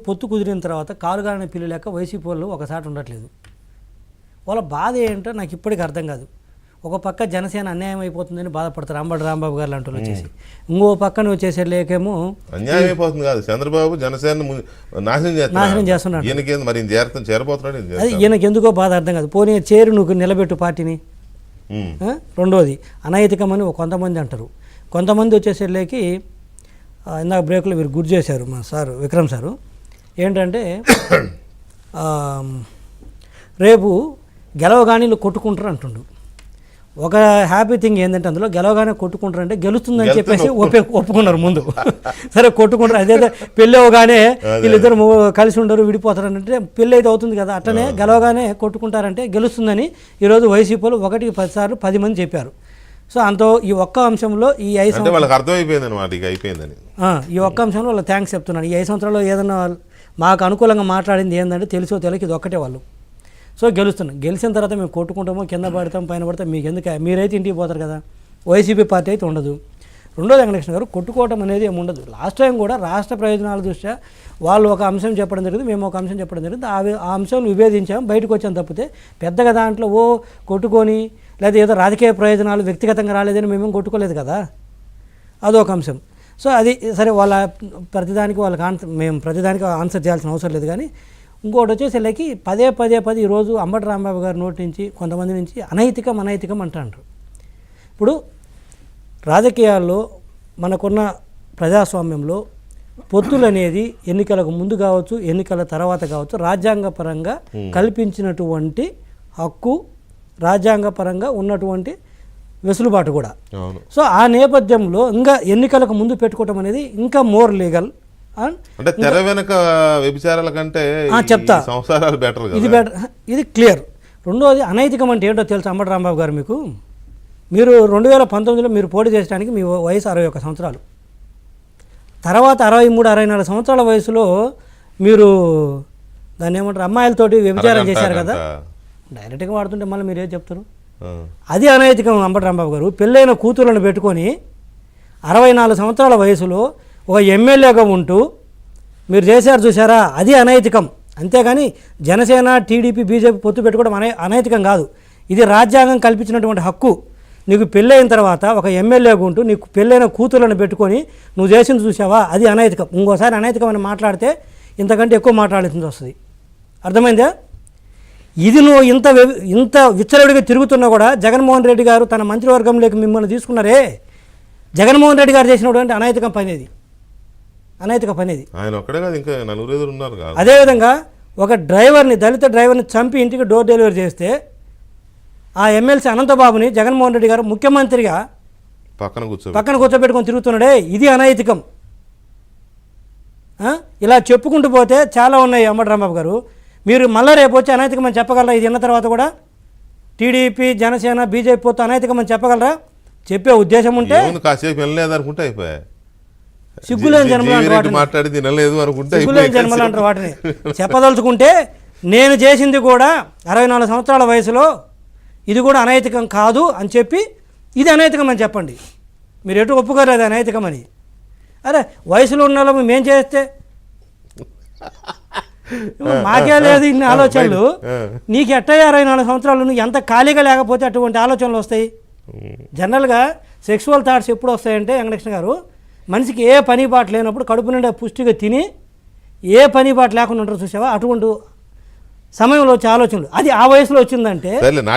పొత్తు కుదిరిన తర్వాత కాలుగానే పిల్లి లేక వైసీపీ వాళ్ళు ఒకసారి ఉండట్లేదు. వాళ్ళ బాధ ఏంటో నాకు ఇప్పటికీ అర్థం కాదు. ఒక పక్క జనసేన అన్యాయం అయిపోతుందని బాధపడతారు అంబటి రాంబాబు గారు లాంటి వాళ్ళు వచ్చేసి, ఇంకో పక్కన వచ్చేసే లేకేమో అన్యాయం అయిపోతుంది కాదు, చంద్రబాబు జనసేన నాశనం చేస్తున్నాడు. అది ఈయనకి ఎందుకో బాధ అర్థం కాదు. పోనీ చేరు నువ్వు నిలబెట్టు పార్టీని. రెండోది అనైతికమని కొంతమంది అంటారు. కొంతమంది వచ్చేసరికి ఇందాక బ్రేక్లో మీరు గుర్తు చేశారు మా సారు విక్రమ్ సారు, ఏంటంటే రేపు గెలవగానే కొట్టుకుంటారు అంటుండు. ఒక హ్యాపీ థింగ్ ఏంటంటే అందులో గెలవగానే కొట్టుకుంటారు అంటే గెలుస్తుందని చెప్పేసి ఒప్పుకున్నారు ముందు. సరే కొట్టుకుంటారు, అదేదో పెళ్ళి అవగానే వీళ్ళిద్దరు కలిసి ఉండరు విడిపోతారు అంటే పెళ్ళి అయితే అవుతుంది కదా, అట్లనే గెలవగానే కొట్టుకుంటారంటే గెలుస్తుందని ఈరోజు వైసీపీలో 1కి 10 సార్లు 10 మంది చెప్పారు. సో అంత ఈ ఒక్క అంశంలో ఈ 5 సంవత్సరాలు ఈ ఒక్క అంశంలో వాళ్ళు థ్యాంక్స్ చెప్తున్నాను. ఈ 5 సంవత్సరాల్లో ఏదన్నా మాకు అనుకూలంగా మాట్లాడింది ఏంటంటే తెలుసో తెలియక ఇది ఒక్కటే వాళ్ళు. సో గెలుస్తున్నాం, గెలిచిన తర్వాత మేము కొట్టుకుంటామో కింద పడతాం పైన పడతాం మీకు ఎందుకు, మీరైతే ఇంటికి పోతారు కదా. వైసీపీ పార్టీ అయితే ఉండదు. రెండోది వెంకటేశ్వర గారు కొట్టుకోవటం అనేది ఏమి ఉండదు. లాస్ట్ టైం కూడా రాష్ట్ర ప్రయోజనాల దృష్ట్యా వాళ్ళు ఒక అంశం చెప్పడం జరిగింది, మేము ఒక అంశం చెప్పడం జరిగింది. ఆ అంశం విభేదించాము, బయటకు వచ్చాము తప్పితే పెద్దగా దాంట్లో కొట్టుకొని లేదా ఏదో రాజకీయ ప్రయోజనాలు వ్యక్తిగతంగా రాలేదని మేమేం కొట్టుకోలేదు కదా, అదొక అంశం. సో అది సరే, వాళ్ళ ప్రతిదానికి వాళ్ళకి మేము ప్రతిదానికి ఆన్సర్ చేయాల్సిన అవసరం లేదు. కానీ ఇంకోటి వచ్చేసరికి పదే ఈరోజు అంబటి రాంబాబు గారి నోటి నుంచి కొంతమంది నుంచి అనైతికం అంటారు. ఇప్పుడు రాజకీయాల్లో మనకున్న ప్రజాస్వామ్యంలో పొత్తులు అనేది ఎన్నికలకు ముందు కావచ్చు, ఎన్నికల తర్వాత కావచ్చు, రాజ్యాంగపరంగా కల్పించినటువంటి హక్కు, రాజ్యాంగపరంగా ఉన్నటువంటి వెసులుబాటు కూడా. సో ఆ నేపథ్యంలో ఇంకా ఎన్నికలకు ముందు పెట్టుకోవటం అనేది ఇంకా మోర్ లీగల్. అంటే తెర వెనక వ్యభిచారాల కంటే చెప్తా సంసారాలు బెటర్, ఇది బెటర్, ఇది క్లియర్. రెండోది అనైతికం అంటే ఏంటో తెలుసు అంబటి రాంబాబు గారు మీకు. మీరు 2019లో మీరు పోటీ చేసడానికి మీ వయసు 61 సంవత్సరాలు. తర్వాత 63-64 సంవత్సరాల వయసులో మీరు దాన్ని ఏమంటారు అమ్మాయిలతోటి వ్యభిచారం చేశారు కదా, డైరెక్ట్గా వాడుతుంటే మళ్ళీ మీరు ఏం చెప్తారు? అది అనైతికం. అంబటి రాంబాబు గారు పెళ్ళైన కూతురులను పెట్టుకొని 64 సంవత్సరాల వయసులో ఒక ఎమ్మెల్యేగా ఉంటూ మీరు చేశారు చూసారా, అది అనైతికం. అంతేగాని జనసేన టీడీపీ బీజేపీ పొత్తు పెట్టుకోవడం అనైతికం కాదు. ఇది రాజ్యాంగం కల్పించినటువంటి హక్కు. నీకు పెళ్ళైన తర్వాత ఒక ఎమ్మెల్యేగా ఉంటూ నీకు పెళ్ళైన కూతురులను పెట్టుకొని నువ్వు చేసింది చూసావా, అది అనైతికం. ఇంకోసారి అనైతికం అని మాట్లాడితే ఇంతకంటే ఎక్కువ మాట్లాడాల్సింది వస్తుంది. అర్థమైందా? ఇది నువ్వు ఇంత విచ్చలవిడిగా తిరుగుతున్నా కూడా జగన్మోహన్ రెడ్డి గారు తన మంత్రివర్గంలోకి మిమ్మల్ని తీసుకున్నారే, జగన్మోహన్ రెడ్డి గారు చేసినటువంటి అనైతిక పని ఇది. ఆయన ఒక్కడే కాదు, ఇంకా 4 ఉన్నారు. అదేవిధంగా ఒక డ్రైవర్ని, దళిత డ్రైవర్ని చంపి ఇంటికి డోర్ డెలివరీ చేస్తే ఆ ఎమ్మెల్సీ అనంతబాబుని జగన్మోహన్ రెడ్డి గారు ముఖ్యమంత్రిగా పక్కన కూర్చోబెట్టుకొని తిరుగుతున్నాడే, ఇది అనైతికం. ఇలా చెప్పుకుంటూ పోతే చాలా ఉన్నాయి అంబటి రాంబాబు గారు. మీరు మళ్ళీ రేపు వచ్చి అనైతికం అని చెప్పగలరా? ఇది విన్న తర్వాత కూడా టీడీపీ జనసేన బీజేపీ పొత్తు అనైతికం అని చెప్పగలరా? చెప్పే ఉద్దేశం ఉంటే కాసేపు వెళ్ళలేదనుకుంటే అయిపోయా, సిగ్గులేని జన్మలు అంటారు వాటిని. చెప్పదలుచుకుంటే నేను చేసింది కూడా 64 సంవత్సరాల వయసులో ఇది కూడా అనైతికం కాదు అని చెప్పి ఇది అనైతికం అని చెప్పండి. మీరు ఎటు ఒప్పుకోరు అది అనైతికం అని. అరే వయసులో ఉన్న వాళ్ళు మేం చేస్తే మాకే లేదు ఇన్ని ఆలోచనలు. నీకు ఎట్టయ్యా 64 సంవత్సరాలు, నువ్వు ఎంత ఖాళీగా లేకపోతే అటువంటి ఆలోచనలు వస్తాయి. జనరల్గా సెక్సువల్ థాట్స్ ఎప్పుడు వస్తాయంటే వెంకటకృష్ణ గారు, మనిషికి ఏ పని బాట లేనప్పుడు కడుపు నిండా పుష్టిగా తిని ఏ పని బాట లేకుండా ఉంటారు చూసావా, అటువంటి సమయంలో వచ్చే ఆలోచనలు. అది ఆ వయసులో వచ్చిందంటే